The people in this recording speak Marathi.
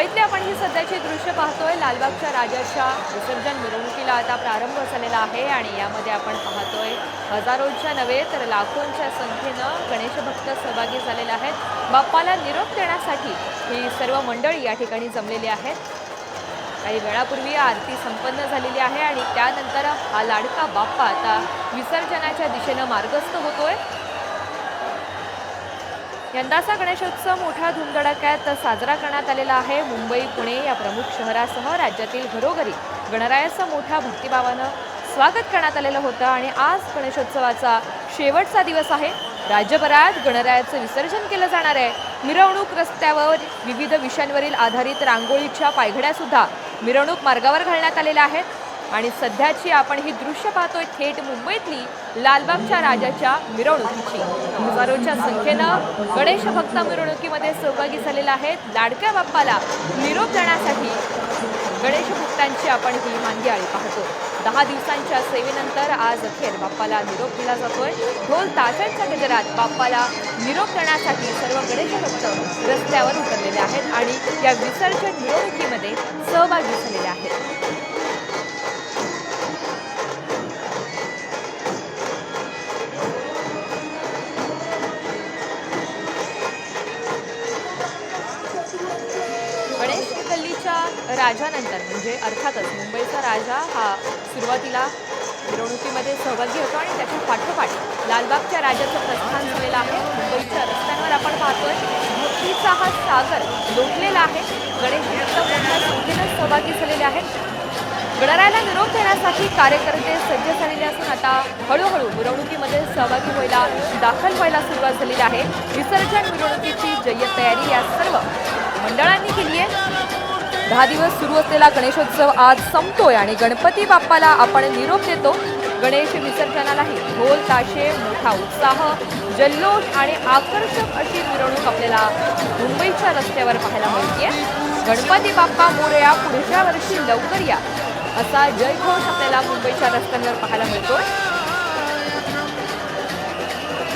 मुंबईतले आपण ही सध्याची दृश्य पाहतोय। लालबागच्या राजाच्या विसर्जन मिरवणुकीला आता प्रारंभ झालेला आहे आणि यामध्ये आपण पाहतोय हजारोंच्या नव्हे तर लाखोंच्या संख्येनं गणेश भक्त सहभागी झालेले आहेत। बाप्पाला निरोप देण्यासाठी ही सर्व मंडळी या ठिकाणी जमलेली आहेत। काही वेळापूर्वी आरती संपन्न झालेली आहे आणि त्यानंतर हा लाडका बाप्पा आता विसर्जनाच्या दिशेने मार्गस्थ होतोय। यंदाचा गणेशोत्सव मोठ्या धुमधडाक्यात साजरा करण्यात आलेला आहे। मुंबई, पुणे या प्रमुख शहरासह राज्यातील घरोघरी गणरायाचं मोठ्या भक्तिभावानं स्वागत करण्यात आलेलं होतं आणि आज गणेशोत्सवाचा शेवटचा दिवस आहे। राज्यभरात गणरायाचं विसर्जन केलं जाणार आहे। मिरवणूक रस्त्यावर विविध विषयांवरील आधारित रांगोळीच्या पायघड्या सुद्धा मिरवणूक मार्गावर घालण्यात आलेल्या आहेत आणि सध्याची आपण ही दृश्य पाहतोय थेट मुंबईतली लालबागच्या राजाच्या मिरवणुकीची। हजारोच्या संख्येनं गणेश भक्त मिरवणुकीमध्ये सहभागी झालेले आहेत। लाडक्या बाप्पाला निरोप देण्यासाठी गणेश भक्तांची आपण ही मांदियाळी पाहतो। 10 दिवसांच्या सेवेनंतर आज अखेर बाप्पाला निरोप दिला जातोय। ढोल ताशांच्या गजरात बाप्पाला निरोप देण्यासाठी सर्व गणेश भक्त रस्त्यावर उतरलेले आहेत आणि या विसर्जन मिरवणुकीमध्ये सहभागी झालेले आहेत। गणेश गल्लीच्या राजानंतर म्हणजे अर्थातच मुंबईचा राजा हा सुरुवातीला मिरवणुकीमध्ये सहभागी होतो आणि त्याच्या पाठोपाठ लालबागच्या राजाचं प्रस्थान झालेलं आहे। मुंबईच्या रस्त्यांवर आपण पाहतोय भक्तीचा हा सागर लोटलेला आहे। गणेश भक्त मोठ्या संख्येनं सहभागी झालेले आहेत। गणरायाला निरोप देण्यासाठी कार्यकर्ते सज्ज झालेले असून आता हळूहळू मिरवणुकीमध्ये सहभागी व्हायला दाखल व्हायला सुरुवात झालेली आहे। विसर्जन मिरवणुकीची जय्यत तयारी या सर्व मंडळांनी केली आहे। 10 दिवस सुरू असलेला गणेशोत्सव आज संपतोय आणि गणपती बाप्पाला आपण निरोप देतो। गणेश विसर्जनालाही ढोल ताशे, मोठा उत्साह, जल्लोष आणि आकर्षक अशी मिरवणूक आपल्याला मुंबईच्या रस्त्यावर पाहायला मिळते। गणपती बाप्पा मोरया, पुढच्या वर्षी लवकर या असा जयघोष आपल्याला मुंबईच्या रस्त्यांवर पाहायला मिळतोय।